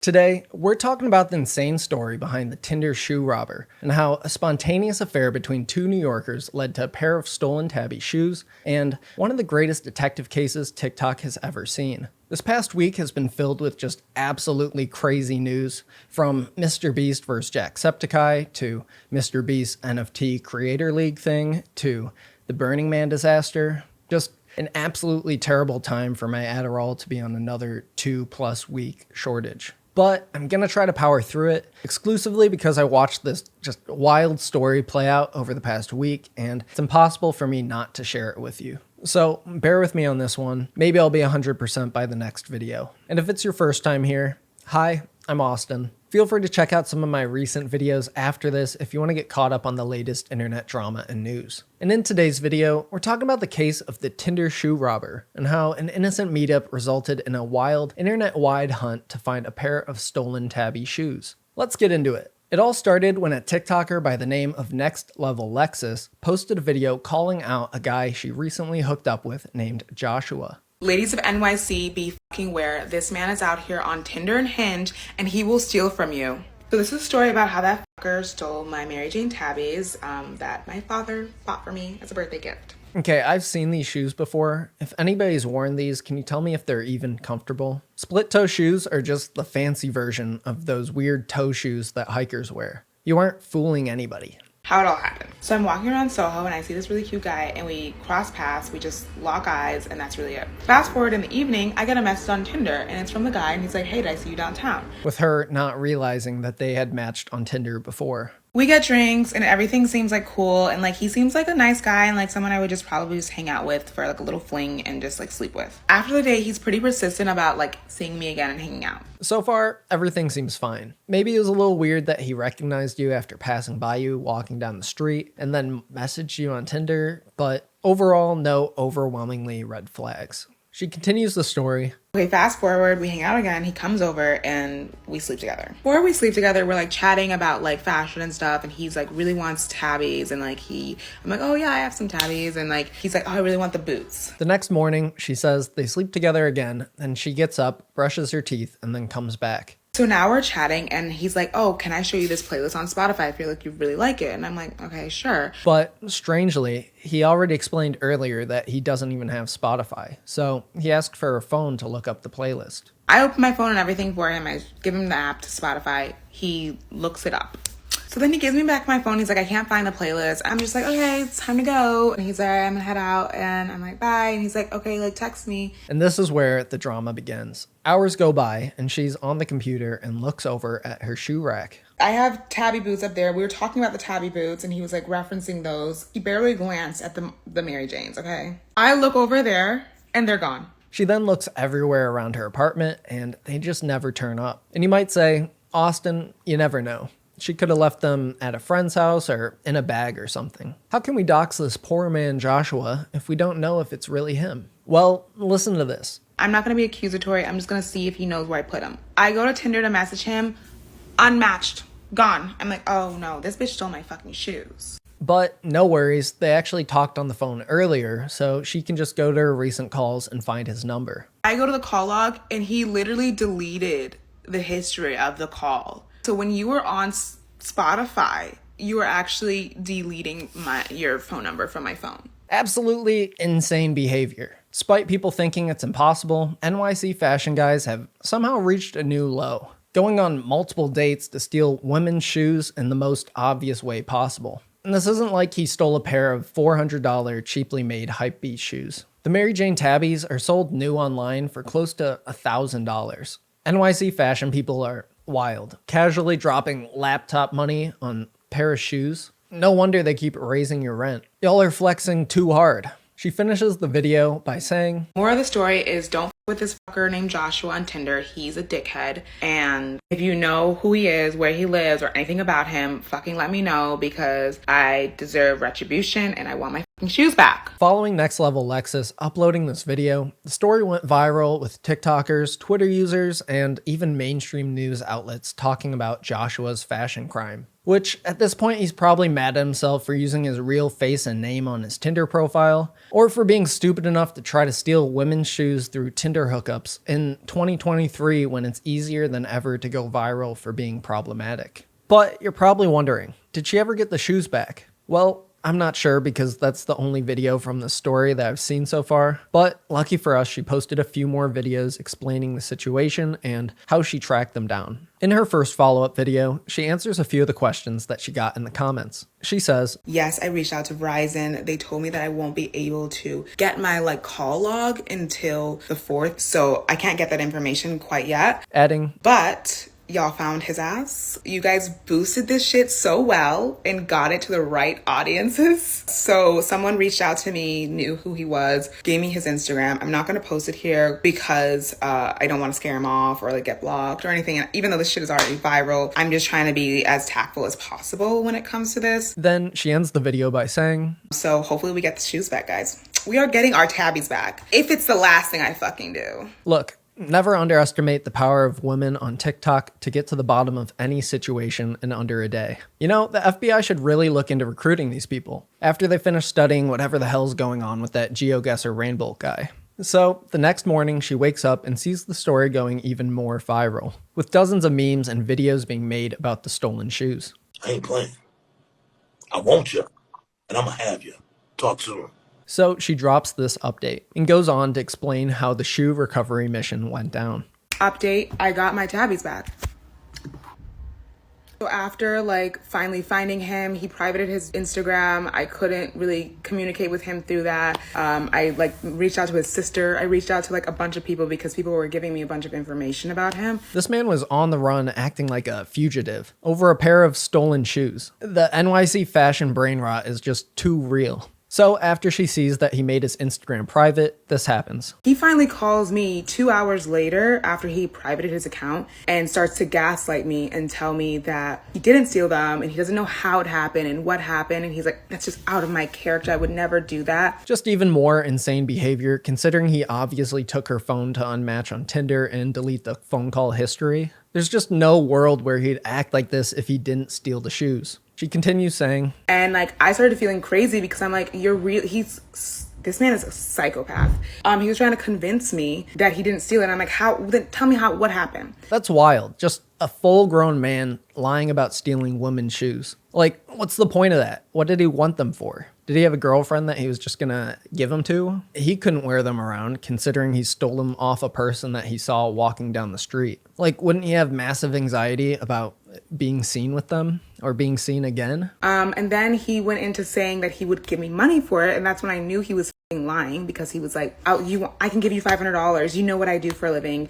Today, we're talking about the insane story behind the Tinder shoe robber and how a spontaneous affair between two New Yorkers led to a pair of stolen tabby shoes and one of the greatest detective cases TikTok has ever seen. This past week has been filled with just absolutely crazy news, from Mr. Beast vs. Jacksepticeye to Mr. Beast's NFT Creator League thing to the Burning Man disaster. Just an absolutely terrible time for my Adderall to be on another 2+ week shortage. But I'm going to try to power through it exclusively because I watched this just wild story play out over the past week, and it's impossible for me not to share it with you. So bear with me on this one. Maybe I'll be 100% by the next video. And if it's your first time here, hi, I'm Austin. Feel free to check out some of my recent videos after this if you want to get caught up on the latest internet drama and news. And in today's video, we're talking about the case of the Tinder shoe robber and how an innocent meetup resulted in a wild internet-wide hunt to find a pair of stolen tabby shoes. Let's get into it. It all started when a TikToker by the name of Next Level Lexus posted a video calling out a guy she recently hooked up with named Joshua. Ladies of NYC, be fucking aware. This man is out here on Tinder and Hinge, and he will steal from you. So this is a story about how that fucker stole my Mary Jane tabbies that my father bought for me as a birthday gift. Okay, I've seen these shoes before. If anybody's worn these, can you tell me if they're even comfortable? Split toe shoes are just the fancy version of those weird toe shoes that hikers wear. You aren't fooling anybody. How it all happened. So I'm walking around Soho and I see this really cute guy and we cross paths, we just lock eyes, and that's really it. Fast forward in the evening, I get a message on Tinder and it's from the guy and he's like, hey, did I see you downtown? With her not realizing that they had matched on Tinder before. We get drinks and everything seems like cool, and like he seems like a nice guy and like someone I would just probably just hang out with for like a little fling and just like sleep with. After the day, he's pretty persistent about like seeing me again and hanging out. So far, everything seems fine. Maybe it was a little weird that he recognized you after passing by you walking down the street and then messaged you on Tinder, but overall, no overwhelmingly red flags. She continues the story. Okay, fast forward, we hang out again, he comes over and we sleep together. Before we sleep together, we're like chatting about like fashion and stuff, and he's like really wants tabbies, and like I'm like, oh yeah, I have some tabbies, and like he's like, oh, I really want the boots. The next morning, she says they sleep together again, and she gets up, brushes her teeth, and then comes back. So now we're chatting and he's like, oh, can I show you this playlist on Spotify? I feel like you really like it. And I'm like, okay, sure. But strangely, he already explained earlier that he doesn't even have Spotify. So he asked for her phone to look up the playlist. I open my phone and everything for him. I give him the app to Spotify. He looks it up. So then he gives me back my phone. He's like, I can't find the playlist. I'm just like, okay, it's time to go. And he's like, I'm gonna head out. And I'm like, bye. And he's like, okay, like text me. And this is where the drama begins. Hours go by and she's on the computer and looks over at her shoe rack. I have tabby boots up there. We were talking about the tabby boots and he was like referencing those. He barely glanced at the Mary Janes, okay? I look over there and they're gone. She then looks everywhere around her apartment and they just never turn up. And you might say, Austin, you never know. She could have left them at a friend's house or in a bag or something. How can we dox this poor man Joshua if we don't know if it's really him? Well, listen to this. I'm not going to be accusatory. I'm just going to see if he knows where I put him. I go to Tinder to message him. Unmatched. Gone. I'm like, oh no, this bitch stole my fucking shoes. But no worries, they actually talked on the phone earlier, so she can just go to her recent calls and find his number. I go to the call log and he literally deleted the history of the call. So when you were on Spotify, you were actually deleting your phone number from my phone. Absolutely insane behavior. Despite people thinking it's impossible, NYC fashion guys have somehow reached a new low, going on multiple dates to steal women's shoes in the most obvious way possible. And this isn't like he stole a pair of $400 cheaply made hypebeast shoes. The Mary Jane tabbies are sold new online for close to $1,000. NYC fashion people are wild, casually dropping laptop money on a pair of shoes. No wonder they keep raising your rent. Y'all are flexing too hard. She finishes the video by saying, more of the story is don't f with this fucker named Joshua on Tinder. He's a dickhead. And if you know who he is, where he lives, or anything about him, fucking let me know, because I deserve retribution and I want my shoes back. Following Next Level Lexus uploading this video, the story went viral with TikTokers, Twitter users, and even mainstream news outlets talking about Joshua's fashion crime. Which, at this point, he's probably mad at himself for using his real face and name on his Tinder profile, or for being stupid enough to try to steal women's shoes through Tinder hookups in 2023 when it's easier than ever to go viral for being problematic. But you're probably wondering, did she ever get the shoes back? Well, I'm not sure because that's the only video from the story that I've seen so far, but lucky for us, she posted a few more videos explaining the situation and how she tracked them down. In her first follow-up video, she answers a few of the questions that she got in the comments. She says, yes, I reached out to Verizon. They told me that I won't be able to get my call log until the 4th, so I can't get that information quite yet. Adding, but y'all found his ass. You guys boosted this shit so well and got it to the right audiences. So someone reached out to me, knew who he was, gave me his Instagram. I'm not going to post it here because I don't want to scare him off or get blocked or anything. And even though this shit is already viral, I'm just trying to be as tactful as possible when it comes to this. Then she ends the video by saying, so hopefully we get the shoes back, guys. We are getting our tabbies back. If it's the last thing I fucking do. Look, never underestimate the power of women on TikTok to get to the bottom of any situation in under a day. You know, the FBI should really look into recruiting these people after they finish studying whatever the hell's going on with that GeoGuessr Rainbow guy. So the next morning, she wakes up and sees the story going even more viral, with dozens of memes and videos being made about the stolen shoes. I ain't playing. I want you, and I'm gonna have you. Talk soon. So she drops this update and goes on to explain how the shoe recovery mission went down. Update, I got my tabbies back. So after finally finding him, he privated his Instagram. I couldn't really communicate with him through that. I reached out to his sister. I reached out to a bunch of people because people were giving me a bunch of information about him. This man was on the run acting like a fugitive over a pair of stolen shoes. The NYC fashion brain rot is just too real. So after she sees that he made his Instagram private, this happens. He finally calls me 2 hours later after he privated his account and starts to gaslight me and tell me that he didn't steal them and he doesn't know how it happened and what happened. And he's like, that's just out of my character. I would never do that. Just even more insane behavior considering he obviously took her phone to unmatch on Tinder and delete the phone call history. There's just no world where he'd act like this if he didn't steal the shoes. She continues saying, and I started feeling crazy because I'm like, you're real. This man is a psychopath. He was trying to convince me that he didn't steal it. And I'm like, how? Then tell me what happened. That's wild. Just a full-grown man lying about stealing women's shoes. What's the point of that? What did he want them for? Did he have a girlfriend that he was just gonna give them to? He couldn't wear them around, considering he stole them off a person that he saw walking down the street. Wouldn't he have massive anxiety about being seen with them or being seen again? And then he went into saying that he would give me money for it, and that's when I knew he was lying because he was like, I can give you $500. You know what I do for a living.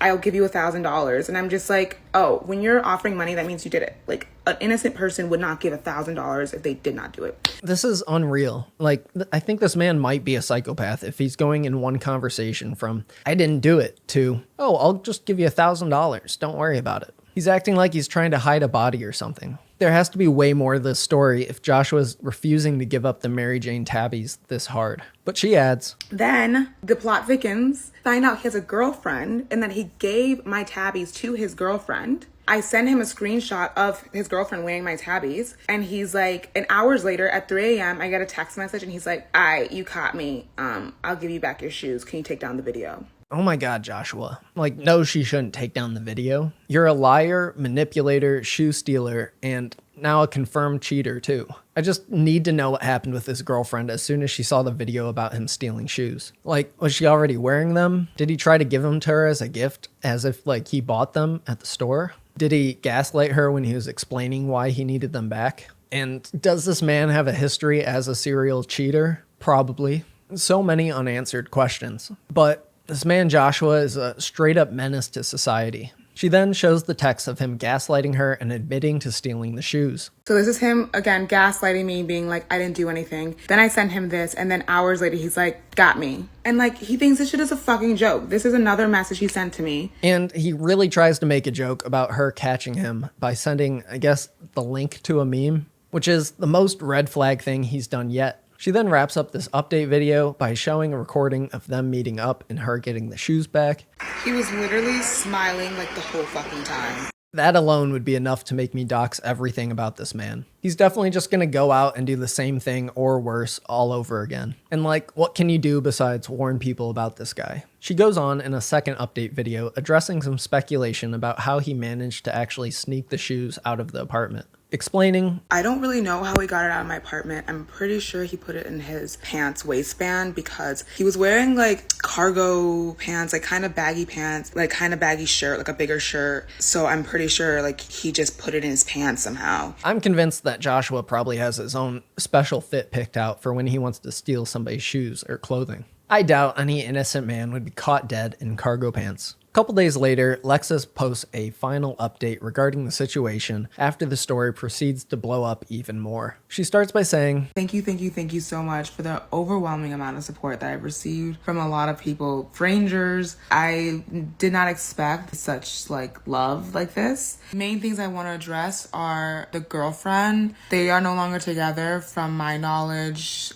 I'll give you $1,000. And I'm just like, oh, when you're offering money, that means you did it. An innocent person would not give $1,000 if they did not do it. This is unreal. I think this man might be a psychopath if he's going in one conversation from, I didn't do it, to, oh, I'll just give you $1,000. Don't worry about it. He's acting like he's trying to hide a body or something. There has to be way more to this story if Joshua's refusing to give up the Mary Jane tabbies this hard. But she adds, then the plot thickens. Find out he has a girlfriend and that he gave my tabbies to his girlfriend. I send him a screenshot of his girlfriend wearing my tabbies. And he's like, and hours later at 3 a.m., I get a text message and he's like, you caught me. I'll give you back your shoes. Can you take down the video? Oh my God, Joshua. No, she shouldn't take down the video. You're a liar, manipulator, shoe stealer, and now a confirmed cheater too. I just need to know what happened with his girlfriend as soon as she saw the video about him stealing shoes. Was she already wearing them? Did he try to give them to her as a gift, as if he bought them at the store? Did he gaslight her when he was explaining why he needed them back? And does this man have a history as a serial cheater? Probably. So many unanswered questions. But this man Joshua is a straight up menace to society. She then shows the text of him gaslighting her and admitting to stealing the shoes. So this is him, again, gaslighting me, being like, I didn't do anything. Then I send him this, and then hours later, he's like, got me. And he thinks this shit is a fucking joke. This is another message he sent to me. And he really tries to make a joke about her catching him by sending, I guess, the link to a meme, which is the most red flag thing he's done yet. She then wraps up this update video by showing a recording of them meeting up and her getting the shoes back. He was literally smiling like the whole fucking time. That alone would be enough to make me dox everything about this man. He's definitely just gonna go out and do the same thing or worse all over again. And like, what can you do besides warn people about this guy? She goes on in a second update video addressing some speculation about how he managed to actually sneak the shoes out of the apartment. Explaining, I don't really know how he got it out of my apartment. I'm pretty sure he put it in his pants waistband because he was wearing like cargo pants, like kind of baggy pants, like kind of baggy shirt, like a bigger shirt. So I'm pretty sure like he just put it in his pants somehow. I'm convinced that Joshua probably has his own special fit picked out for when he wants to steal somebody's shoes or clothing. I doubt any innocent man would be caught dead in cargo pants. A couple days later, Lexus posts a final update regarding the situation after the story proceeds to blow up even more. She starts by saying, Thank you so much for the overwhelming amount of support that I've received from a lot of people, strangers. I did not expect such like love like this. Main things I want to address are the girlfriend. They are no longer together from my knowledge.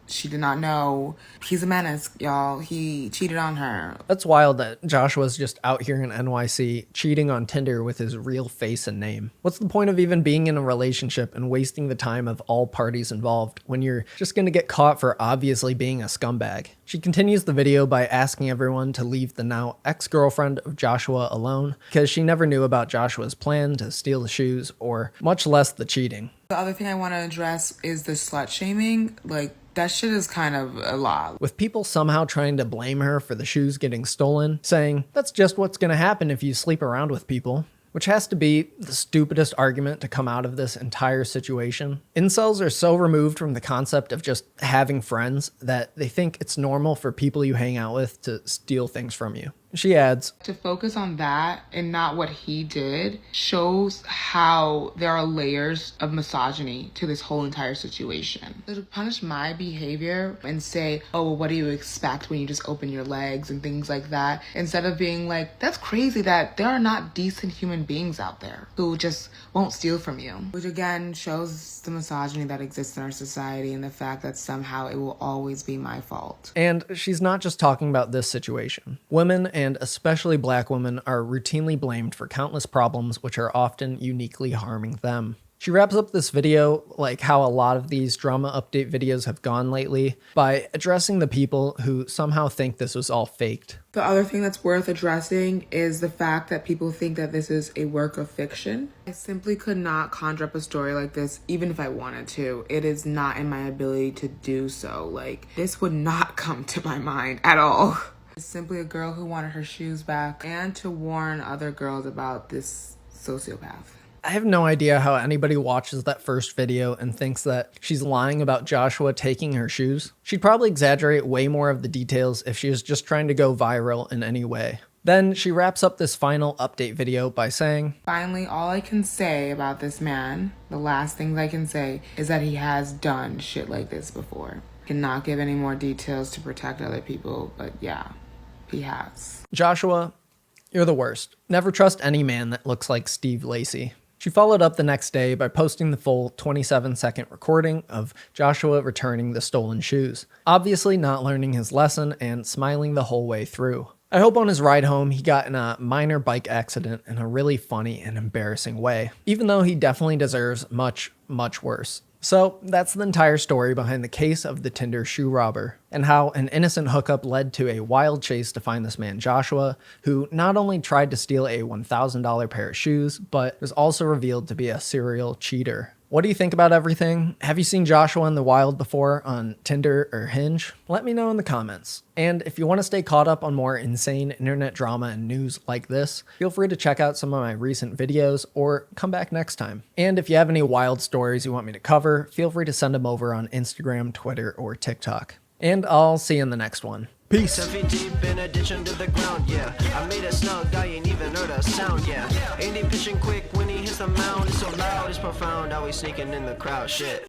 She did not know. He's a menace, y'all. He cheated on her. That's wild that Joshua's just out here in NYC cheating on Tinder with his real face and name. What's the point of even being in a relationship and wasting the time of all parties involved when you're just gonna get caught for obviously being a scumbag? She continues the video by asking everyone to leave the now ex-girlfriend of Joshua alone because she never knew about Joshua's plan to steal the shoes or much less the cheating. The other thing I want to address is the slut shaming. Like, that shit is kind of a lot. With people somehow trying to blame her for the shoes getting stolen, saying, that's just what's gonna happen if you sleep around with people. Which has to be the stupidest argument to come out of this entire situation. Incels are so removed from the concept of just having friends that they think it's normal for people you hang out with to steal things from you. She adds, to focus on that and not what he did shows how there are layers of misogyny to this whole entire situation. To punish my behavior and say, oh, well, what do you expect when you just open your legs and things like that, instead of being like, that's crazy that there are not decent human beings out there who just won't steal from you. Which again shows the misogyny that exists in our society and the fact that somehow it will always be my fault. And she's not just talking about this situation. Women, and especially black women, are routinely blamed for countless problems which are often uniquely harming them. She wraps up this video, like how a lot of these drama update videos have gone lately, by addressing the people who somehow think this was all faked. The other thing that's worth addressing is the fact that people think that this is a work of fiction. I simply could not conjure up a story like this, even if I wanted to. It is not in my ability to do so. Like, this would not come to my mind at all. It's simply a girl who wanted her shoes back and to warn other girls about this sociopath. I have no idea how anybody watches that first video and thinks that she's lying about Joshua taking her shoes. She'd probably exaggerate way more of the details if she was just trying to go viral in any way. Then she wraps up this final update video by saying, finally, all I can say about this man, the last things I can say, is that he has done shit like this before. Cannot give any more details to protect other people, but yeah, he has. Joshua, you're the worst. Never trust any man that looks like Steve Lacy. She followed up the next day by posting the full 27-second recording of Joshua returning the stolen shoes, obviously not learning his lesson and smiling the whole way through. I hope on his ride home he got in a minor bike accident in a really funny and embarrassing way, even though he definitely deserves much, much worse. So that's the entire story behind the case of the Tinder shoe robber, and how an innocent hookup led to a wild chase to find this man Joshua, who not only tried to steal a $1,000 pair of shoes, but was also revealed to be a serial cheater. What do you think about everything? Have you seen Joshua in the wild before on Tinder or Hinge? Let me know in the comments. And if you want to stay caught up on more insane internet drama and news like this, feel free to check out some of my recent videos or come back next time. And if you have any wild stories you want me to cover, feel free to send them over on Instagram, Twitter, or TikTok. And I'll see you in the next one. Peace. 10 feet deep in a ditch under the ground, yeah. I made a snug, I ain't even heard a sound, yeah. Ain't he pitching quick when he hits the mound? It's so loud, it's profound, always sneaking in the crowd, shit.